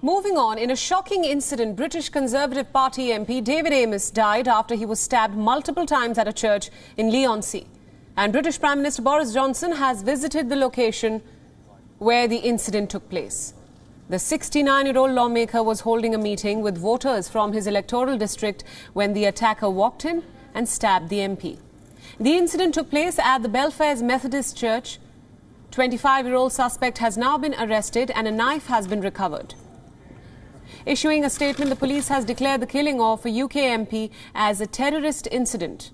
Moving on, in a shocking incident, British Conservative Party MP David Amess died after he was stabbed multiple times at a church in Leigh-on-Sea. And British Prime Minister Boris Johnson has visited the location where the incident took place. The 69-year-old lawmaker was holding a meeting with voters from his electoral district when the attacker walked in and stabbed the MP. The incident took place at the Belfast Methodist Church. 25-year-old suspect has now been arrested and a knife has been recovered. Issuing a statement, the police has declared the killing of a UK MP as a terrorist incident,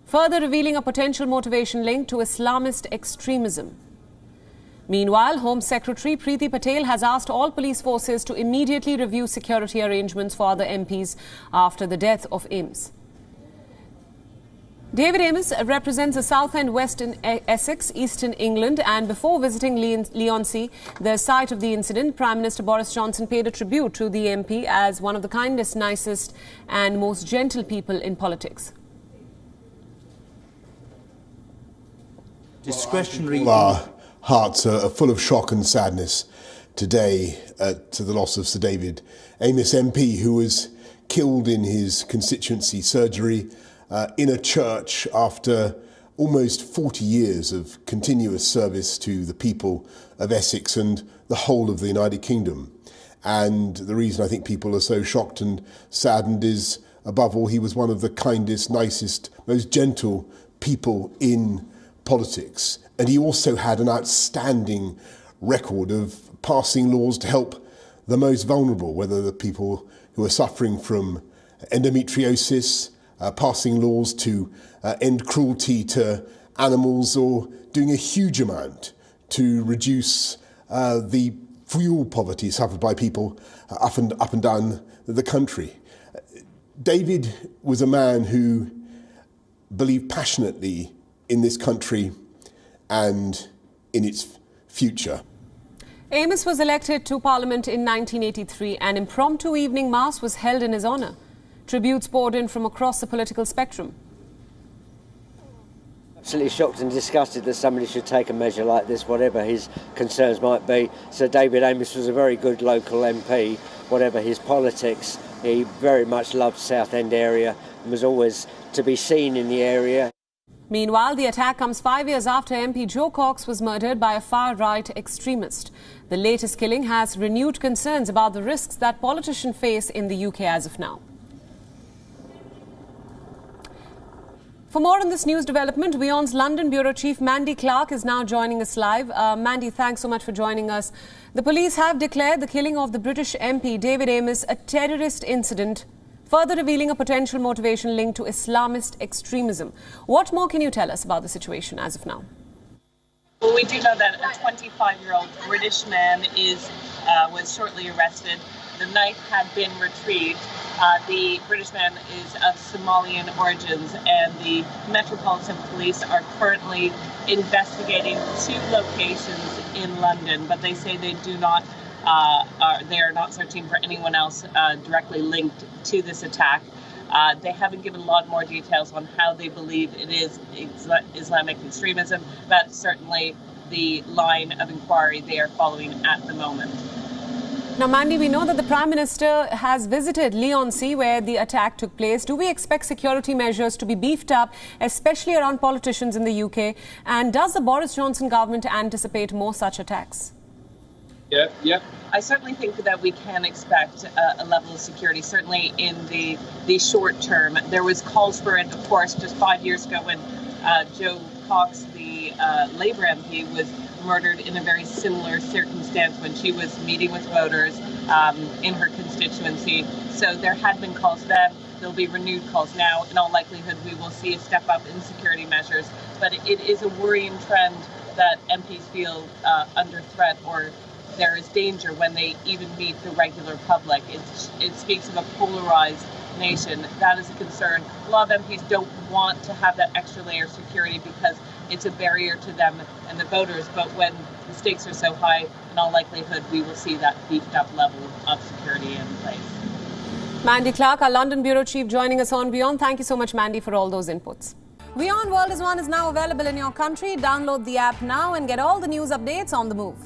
further revealing a potential motivation linked to Islamist extremism. Meanwhile, Home Secretary Preeti Patel has asked all police forces to immediately review security arrangements for other MPs after the death of Amess. David Amess represents the South and Western Essex, Eastern England, and before visiting Leigh-on-Sea, the site of the incident, Prime Minister Boris Johnson paid a tribute to the MP as one of the kindest, nicest and most gentle people in politics. Discretionary. Our hearts are full of shock and sadness today to the loss of Sir David Amess MP, who was killed in his constituency surgery in a church after almost 40 years of continuous service to the people of Essex and the whole of the United Kingdom. And the reason I think people are so shocked and saddened is, above all, he was one of the kindest, nicest, most gentle people in politics. And he also had an outstanding record of passing laws to help the most vulnerable, whether the people who are suffering from endometriosis, passing laws to end cruelty to animals, or doing a huge amount to reduce the fuel poverty suffered by people up and down the country. David was a man who believed passionately in this country and in its future. Amess was elected to Parliament in 1983. An impromptu evening mass was held in his honour. Tributes poured in from across the political spectrum. Absolutely shocked and disgusted that somebody should take a measure like this, whatever his concerns might be. Sir David Amess was a very good local MP, whatever his politics. He very much loved Southend area and was always to be seen in the area. Meanwhile, the attack comes 5 years after MP Joe Cox was murdered by a far-right extremist. The latest killing has renewed concerns about the risks that politicians face in the UK as of now. For more on this news development, WION's London Bureau Chief Mandy Clark is now joining us live. Mandy, thanks so much for joining us. The police have declared the killing of the British MP David Amess a terrorist incident, further revealing a potential motivation linked to Islamist extremism. What more can you tell us about the situation as of now? Well, we do know that a 25-year-old British man was shortly arrested. The knife had been retrieved. The British man is of Somalian origins, and the Metropolitan Police are currently investigating 2 locations in London, but they say they do not. They are not searching for anyone else directly linked to this attack. They haven't given a lot more details on how they believe it is Islamic extremism. That's certainly the line of inquiry they are following at the moment. Now, Mandy, we know that the Prime Minister has visited Leigh-on-Sea where the attack took place. Do we expect security measures to be beefed up, especially around politicians in the UK? And does the Boris Johnson government anticipate more such attacks? Yeah. I certainly think that we can expect a level of security, certainly in the short term. There was calls for it, of course, just 5 years ago when Joe Cox, the Labour MP, was murdered in a very similar circumstance when she was meeting with voters in her constituency. So there had been calls then. There'll be renewed calls now. In all likelihood, we will see a step up in security measures. But it is a worrying trend that MPs feel under threat, or there is danger when they even meet the regular public. It speaks of a polarized nation. That is a concern. A lot of MPs don't want to have that extra layer of security because it's a barrier to them and the voters. But when the stakes are so high, in all likelihood, we will see that beefed up level of security in place. Mandy Clark, our London Bureau Chief, joining us on WION. Thank you so much, Mandy, for all those inputs. WION World is now available in your country. Download the app now and get all the news updates on the move.